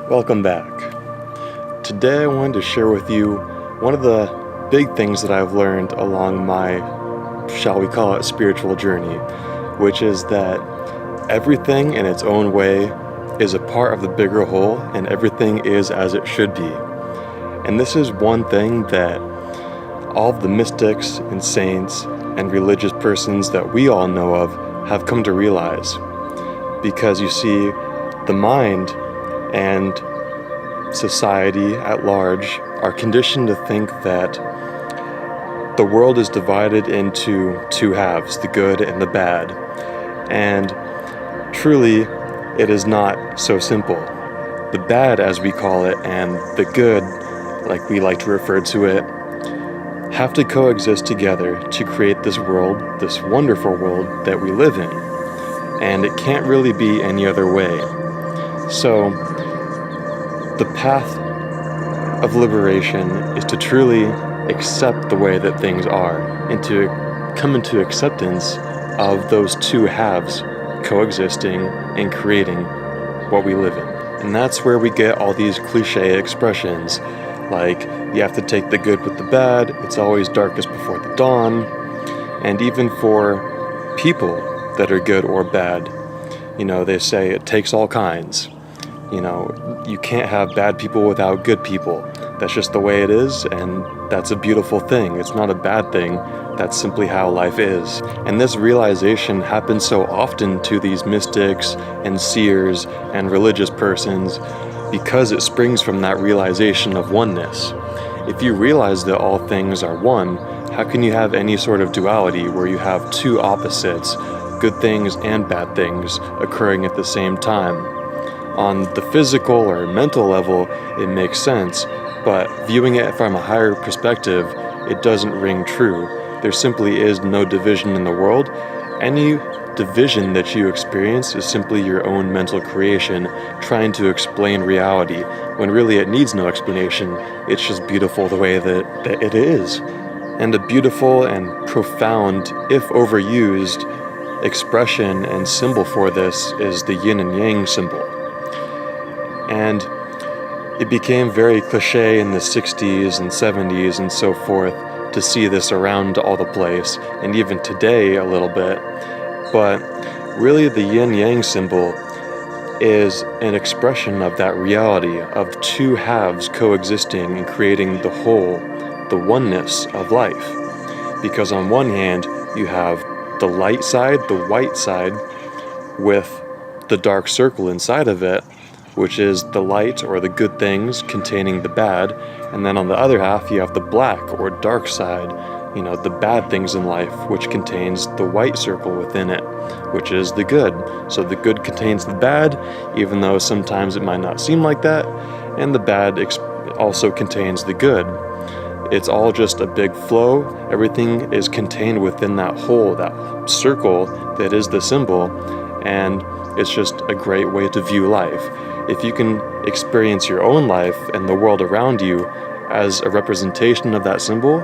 Welcome back. Today I wanted to share with you one of the big things that I've learned along my, shall we call it, spiritual journey, which is that everything in its own way is a part of the bigger whole and everything is as it should be. And this is one thing that all of the mystics and saints and religious persons that we all know of have come to realize. Because you see, the mind and society at large are conditioned to think that the world is divided into two halves, the good and the bad. And truly, it is not so simple. The bad, as we call it, and the good, like we like to refer to it, have to coexist together to create this world, this wonderful world that we live in. And it can't really be any other way. So, the path of liberation is to truly accept the way that things are and to come into acceptance of those two halves coexisting and creating what we live in. And that's where we get all these cliche expressions like you have to take the good with the bad, it's always darkest before the dawn, and even for people that are good or bad, they say it takes all kinds. You can't have bad people without good people. That's just the way it is, and that's a beautiful thing. It's not a bad thing. That's simply how life is. And this realization happens so often to these mystics and seers and religious persons because it springs from that realization of oneness. If you realize that all things are one, how can you have any sort of duality where you have two opposites, good things and bad things, occurring at the same time? On the physical or mental level, it makes sense, but viewing it from a higher perspective, it doesn't ring true. There simply is no division in the world. Any division that you experience is simply your own mental creation trying to explain reality, when really it needs no explanation. It's just beautiful the way that it is. And a beautiful and profound, if overused, expression and symbol for this is the yin and yang symbol. And it became very cliche in the 60s and 70s and so forth to see this around all the place, and even today a little bit. But really the yin-yang symbol is an expression of that reality of two halves coexisting and creating the whole, the oneness of life. Because on one hand, you have the light side, the white side, with the dark circle inside of it, which is the light or the good things containing the bad, and then on the other half you have the black or dark side, the bad things in life, which contains the white circle within it, which is the good. So the good contains the bad, even though sometimes it might not seem like that, and the bad also contains the good. It's all just a big flow. Everything is contained within that whole, that circle that is the symbol, and it's just a great way to view life. If you can experience your own life and the world around you as a representation of that symbol,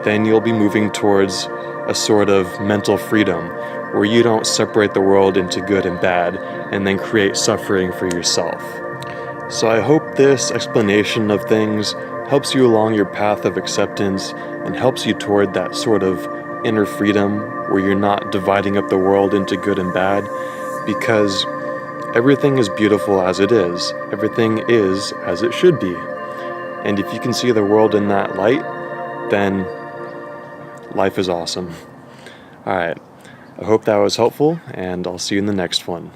then you'll be moving towards a sort of mental freedom where you don't separate the world into good and bad and then create suffering for yourself. So I hope this explanation of things helps you along your path of acceptance and helps you toward that sort of inner freedom where you're not dividing up the world into good and bad, because everything is beautiful as it is. Everything is as it should be. And if you can see the world in that light, then life is awesome. Alright, I hope that was helpful, and I'll see you in the next one.